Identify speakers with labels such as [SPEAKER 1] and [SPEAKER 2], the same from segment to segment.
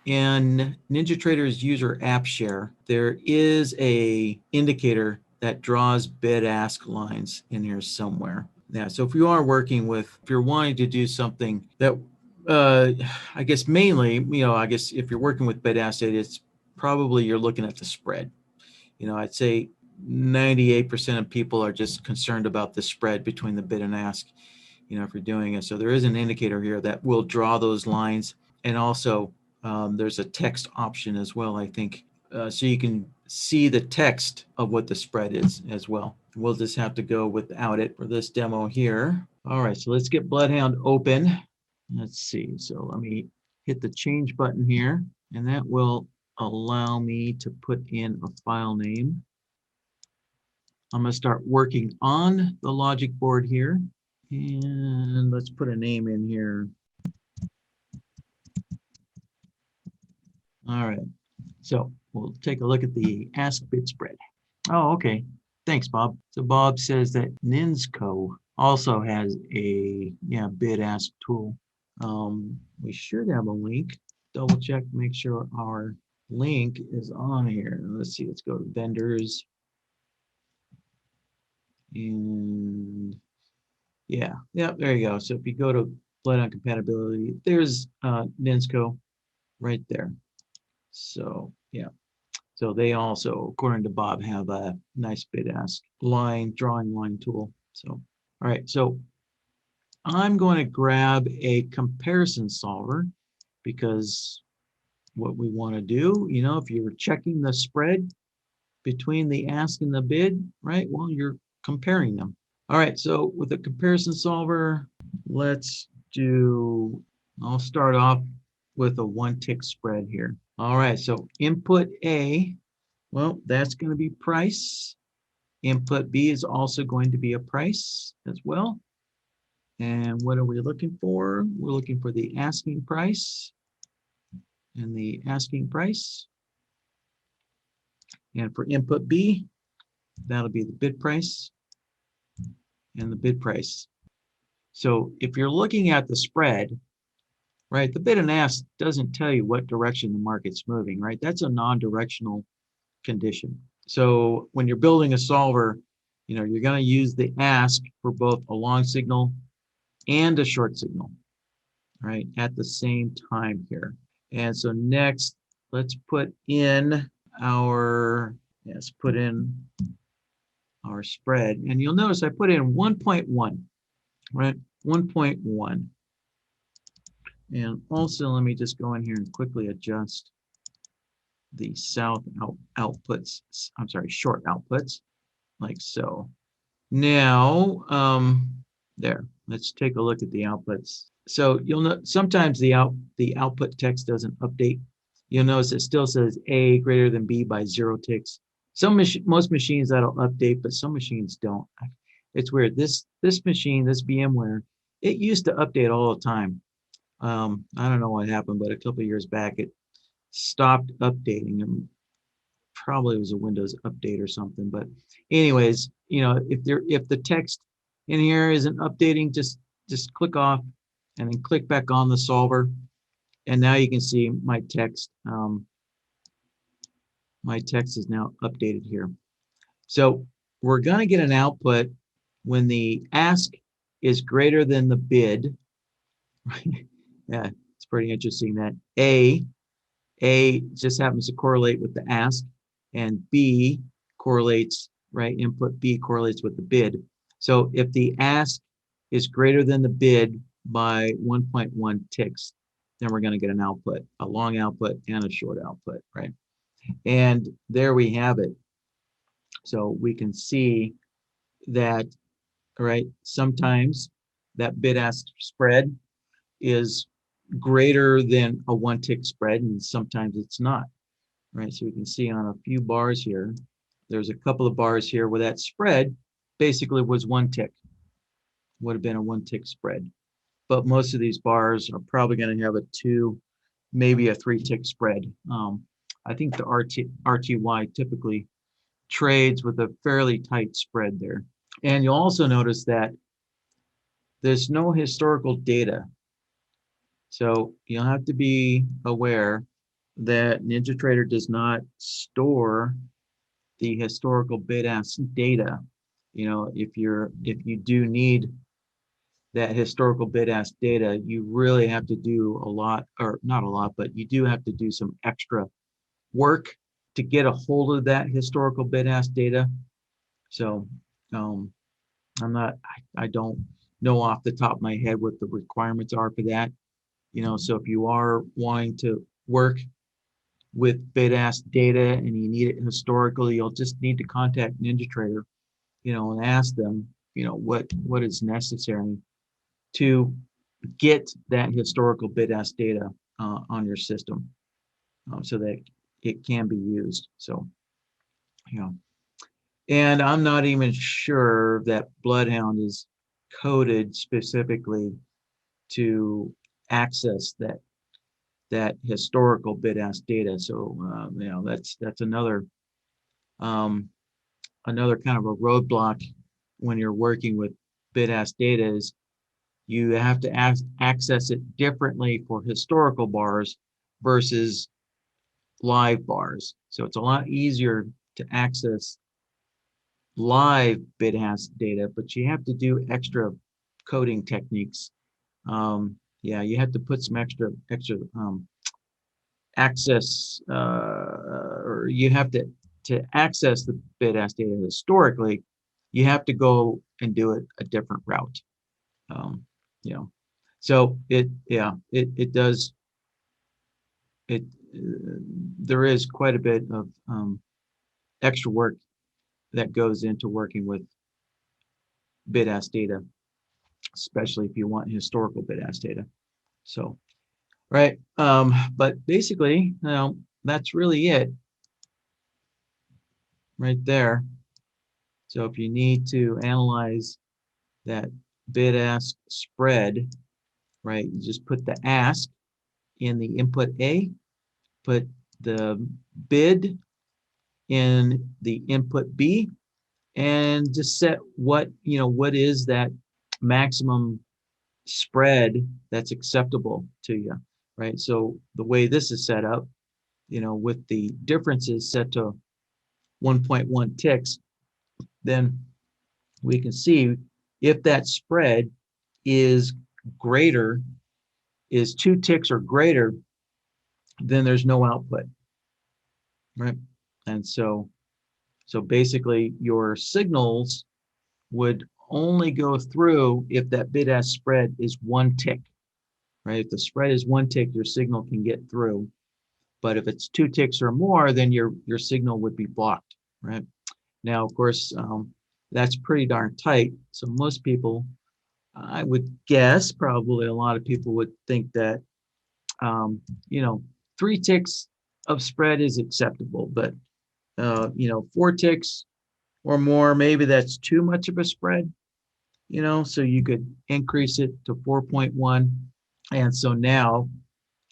[SPEAKER 1] in NinjaTrader's user app share, there is a indicator that draws bid-ask lines in here somewhere. Yeah, so if you are working with, if you're wanting to do something that, I guess mainly, I guess if you're working with bid-ask data, it's probably you're looking at the spread. I'd say 98% of people are just concerned about the spread between the bid and ask, if you're doing it. So there is an indicator here that will draw those lines. And also there's a text option as well, I think. So you can see the text of what the spread is as well. We'll just have to go without it for this demo here. All right, so let's get BloodHound open. Let's see, so let me hit the change button here, and that will allow me to put in a file name. I'm going to start working on the logic board here, and let's put a name in here. All right, so we'll take a look at the Ask Bid Spread. Oh, okay. Thanks, Bob. So Bob says that NinjaTrader also has a bid-ask tool. We should have a link. Double check, make sure our link is on here. Let's see, let's go to vendors. And yeah, there you go. So if you go to BloodHound compatibility, there's NinjaTrader right there. So yeah. So they also, according to Bob, have a nice bid-ask drawing line tool. So, all right, so I'm going to grab a comparison solver because what we want to do, if you're checking the spread between the ask and the bid, right? Well, you're comparing them. All right, so with a comparison solver, I'll start off with a one-tick spread here. All right, so input A, well, that's going to be price. Input B is also going to be a price as well. And what are we looking for? We're looking for the asking price and the asking price. And for input B, that'll be the bid price and the bid price. So if you're looking at the spread, right, the bid and ask doesn't tell you what direction the market's moving, right? That's a non-directional condition. So when you're building a solver, you're going to use the ask for both a long signal and a short signal, right, at the same time here. And so next, let's put in our spread. And you'll notice I put in 1.1, right, 1.1. And also, let me just go in here and quickly adjust the short outputs, like so. Now, there, let's take a look at the outputs. So you'll know sometimes the output text doesn't update. You'll notice it still says A greater than B by 0 ticks. Most machines that'll update, but some machines don't. It's weird. This machine, this VMware, it used to update all the time. I don't know what happened, but a couple of years back it stopped updating, and probably it was a Windows update or something. But anyways, if the text in here isn't updating, just click off and then click back on the solver, and now you can see my text. My text is now updated here. So we're going to get an output when the ask is greater than the bid. Yeah, it's pretty interesting that A just happens to correlate with the ask, and B correlates, right? Input B correlates with the bid. So if the ask is greater than the bid by 1.1 ticks, then we're going to get an output, a long output and a short output, right? And there we have it. So we can see that, right, sometimes that bid-ask spread is greater than a one-tick spread, and sometimes it's not, right? So we can see on a few bars here, there's a couple of bars here where that spread basically was one tick, would have been a one-tick spread. But most of these bars are probably going to have a 2, maybe a 3-tick spread. I think the RTY typically trades with a fairly tight spread there. And you'll also notice that there's no historical data. So you'll have to be aware that NinjaTrader does not store the historical bid-ask data. If you do need that historical bid-ask data, you really have to do a lot, or not a lot, but you do have to do some extra work to get a hold of that historical bid-ask data. So um, I don't know off the top of my head what the requirements are for that. So if you are wanting to work with bid-ask data and you need it historically, you'll just need to contact NinjaTrader, and ask them, what is necessary to get that historical bid-ask data on your system, so that it can be used. So, you know, and I'm not even sure that BloodHound is coded specifically to access that historical bid-ask data. So, that's um, another kind of a roadblock when you're working with bid-ask data, is you have to access it differently for historical bars versus live bars. So it's a lot easier to access live bid-ask data, but you have to do extra coding techniques. Yeah, you have to put some extra access, or you have to access the bid-ask data historically. You have to go and do it a different route. Um, you know, so it does it. There is quite a bit of extra work that goes into working with bid-ask data, especially if you want historical bid-ask data. So, right. But basically, that's really it right there. So if you need to analyze that bid-ask spread, right, you just put the ask in the input A, put the bid in the input B, and just set what is that maximum spread that's acceptable to you, right? So the way this is set up, with the differences set to 1.1 ticks, then we can see if that spread is greater, is 2 ticks or greater, then there's no output, right? And so basically your signals would only go through if that bid-ask spread is 1 tick, right? If the spread is 1 tick, your signal can get through. But if it's 2 ticks or more, then your signal would be blocked, right? Now, of course, that's pretty darn tight. So most people, I would guess, probably a lot of people would think that, um, you know, 3 ticks of spread is acceptable, but 4 ticks or more, maybe that's too much of a spread. So you could increase it to 4.1. And so now,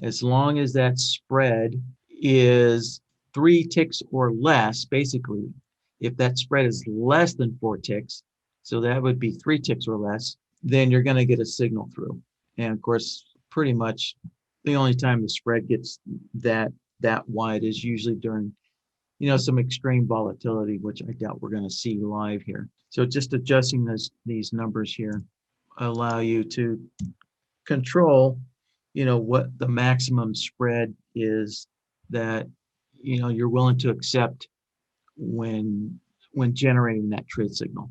[SPEAKER 1] as long as that spread is 3 ticks or less, basically, if that spread is less than 4 ticks, so that would be 3 ticks or less, then you're going to get a signal through. And of course, pretty much the only time the spread gets that wide is usually during some extreme volatility, which I doubt we're going to see live here. So just adjusting these numbers here allow you to control, what the maximum spread is that, you're willing to accept when generating that trade signal.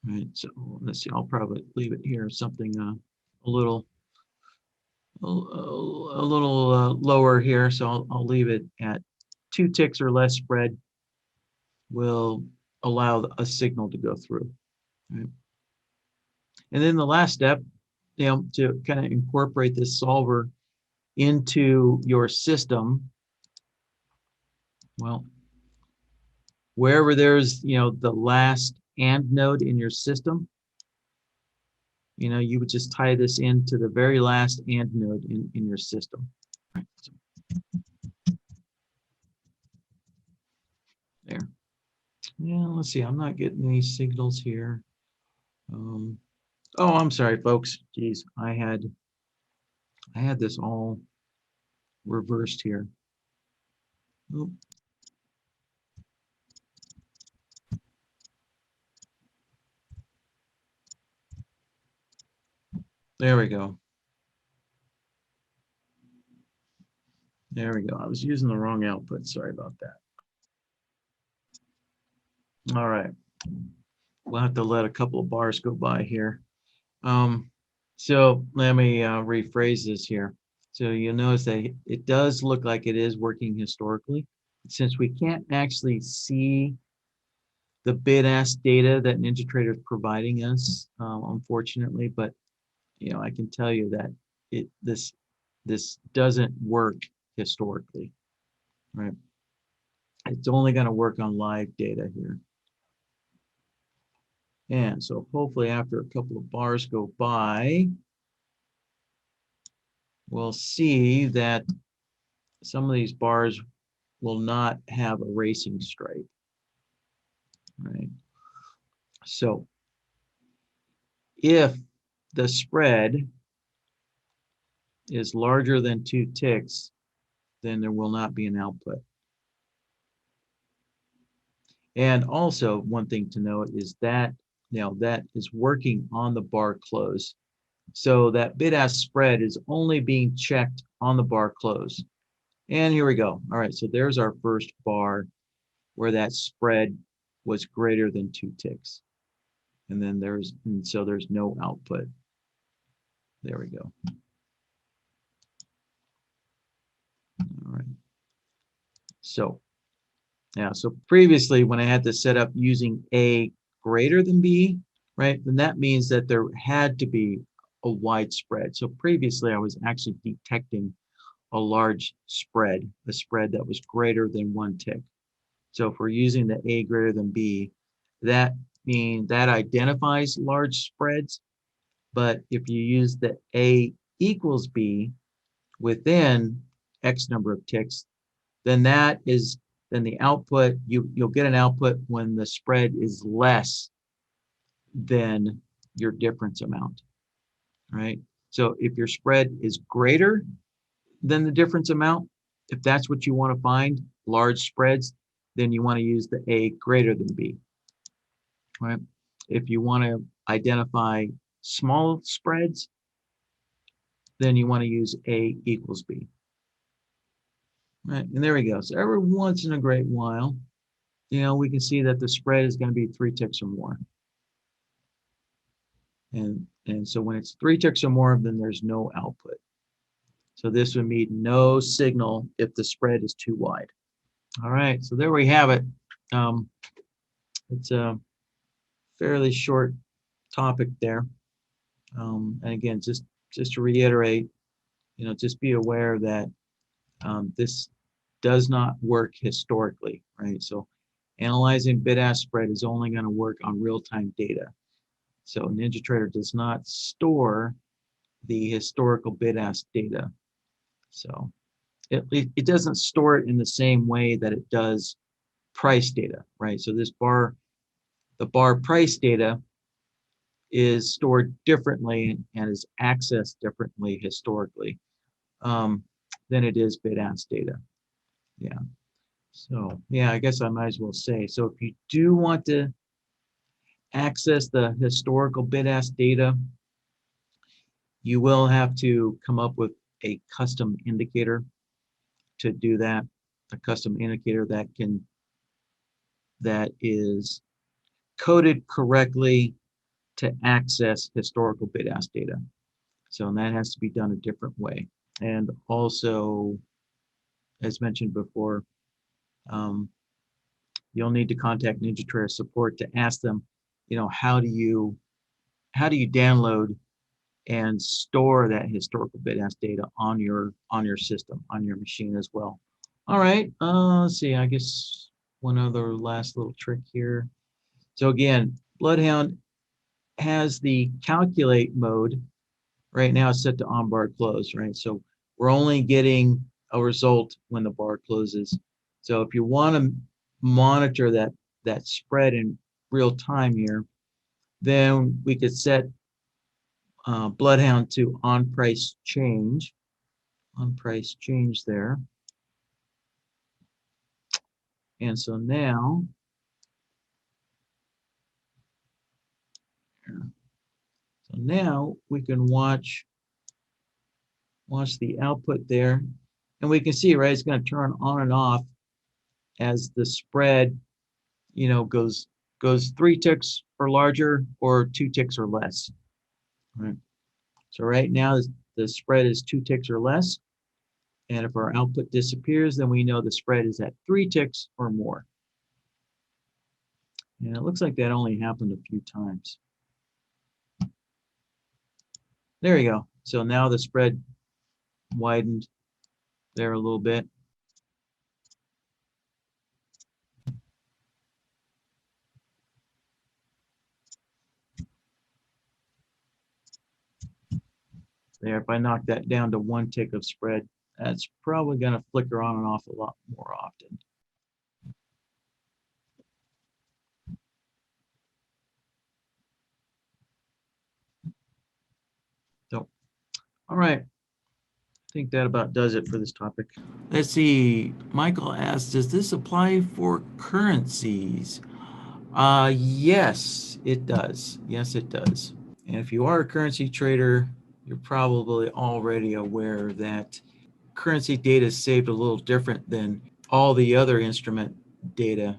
[SPEAKER 1] Right. So let's see, I'll probably leave it here, something a little lower here. So I'll leave it at 2 ticks or less spread will allow a signal to go through. Right? And then the last step, to kind of incorporate this solver into your system, well, wherever there's, the last AND node in your system, you would just tie this into the very last AND node in your system. Right. So, there. Yeah, let's see. I'm not getting any signals here. Oh, I'm sorry, folks. Geez, I had this all reversed here. Oop. There we go. There we go. I was using the wrong output. Sorry about that. All right. We'll have to let a couple of bars go by here. So let me rephrase this here. So you'll notice that it does look like it is working historically. Since we can't actually see the BidAsk data that NinjaTrader is providing us, unfortunately, but I can tell you that this doesn't work historically, right? It's only going to work on live data here. And so hopefully after a couple of bars go by, we'll see that some of these bars will not have a racing stripe, right? So if the spread is larger than 2 ticks, then there will not be an output. And also one thing to note is that that is working on the bar close. So that BidAsk spread is only being checked on the bar close. And here we go. All right, so there's our first bar where that spread was greater than 2 ticks. And then there's no output. There we go. All right. So so previously when I had this set up using A greater than B, right, then that means that there had to be a wide spread. So previously I was actually detecting a large spread, a spread that was greater than 1 tick. So if we're using the A greater than B, that means that identifies large spreads. But if you use the A equals B within X number of ticks, then the output, you'll get an output when the spread is less than your difference amount, right? So if your spread is greater than the difference amount, if that's what you want to find, large spreads, then you want to use the A greater than B, right? If you want to identify small spreads, then you want to use A equals B. Right, and there we go. So every once in a great while, we can see that the spread is going to be 3 ticks or more. And so when it's 3 ticks or more, then there's no output. So this would mean no signal if the spread is too wide. All right, so there we have it. It's a fairly short topic there. And again, just to reiterate, just be aware that this does not work historically, right? So analyzing BidAsk spread is only going to work on real-time data. So NinjaTrader does not store the historical BidAsk data. So it doesn't store it in the same way that it does price data, right? So the bar price data is stored differently and is accessed differently historically than it is BidAsk data. Yeah. So yeah, I guess I might as well say, so if you do want to access the historical BidAsk data, you will have to come up with a custom indicator to do that, a custom indicator that is coded correctly to access historical BidAsk data. So that has to be done a different way. And also, as mentioned before, you'll need to contact NinjaTrader support to ask them, how do you download and store that historical BidAsk data on your system, on your machine as well. All right, let's see, I guess one other last little trick here. So again, BloodHound has the calculate mode right now set to on bar close, right? So we're only getting a result when the bar closes. So if you want to monitor that spread in real time here, then we could set BloodHound to on price change there. And so now, we can watch the output there, and we can see, right, it's going to turn on and off as the spread, goes 3 ticks or larger or 2 ticks or less. Right. So right now the spread is 2 ticks or less, and if our output disappears, then we know the spread is at 3 ticks or more. And it looks like that only happened a few times. There you go. So now the spread widened there a little bit. There, if I knock that down to 1 tick of spread, that's probably going to flicker on and off a lot more often. So, all right. I think that about does it for this topic. Let's see. Michael asks, does this apply for currencies? Yes, it does. Yes, it does. And if you are a currency trader, you're probably already aware that currency data is saved a little different than all the other instrument data.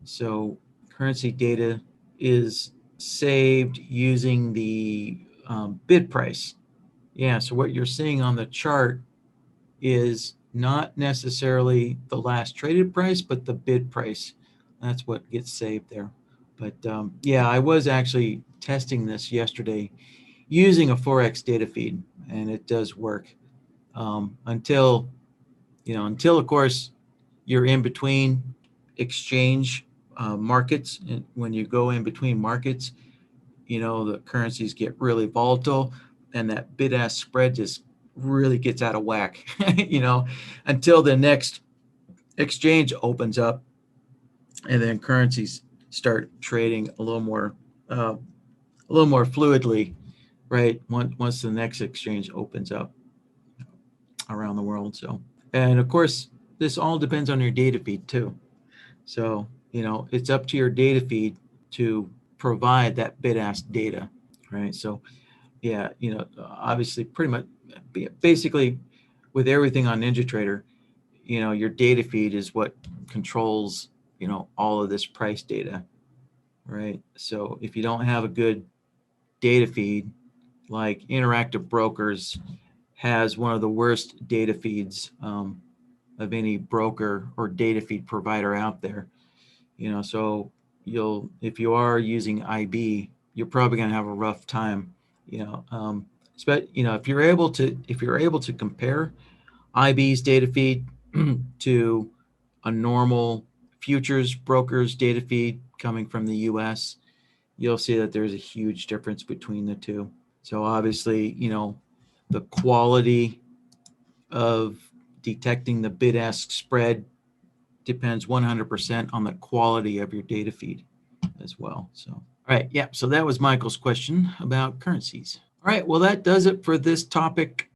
[SPEAKER 1] So currency data is saved using the bid price. Yeah, so what you're seeing on the chart is not necessarily the last traded price, but the bid price. That's what gets saved there. But yeah, I was actually testing this yesterday using a Forex data feed, and it does work until of course you're in between exchange markets. And when you go in between markets, the currencies get really volatile, and that bid-ask spread just really gets out of whack, until the next exchange opens up, and then currencies start trading a little more fluidly, right? Once the next exchange opens up around the world. So, and of course, this all depends on your data feed too. So, it's up to your data feed to provide that bid-ask data, right? So, yeah, obviously, pretty much, basically, with everything on NinjaTrader, your data feed is what controls, all of this price data, right? So if you don't have a good data feed, like Interactive Brokers has one of the worst data feeds of any broker or data feed provider out there. So if you are using IB, you're probably going to have a rough time. If you're able to compare IB's data feed to a normal futures broker's data feed coming from the US, you'll see that there's a huge difference between the two. So obviously, the quality of detecting the bid-ask spread depends 100% on the quality of your data feed as well. So, all right, yeah, so that was Michael's question about currencies. All right, well, that does it for this topic.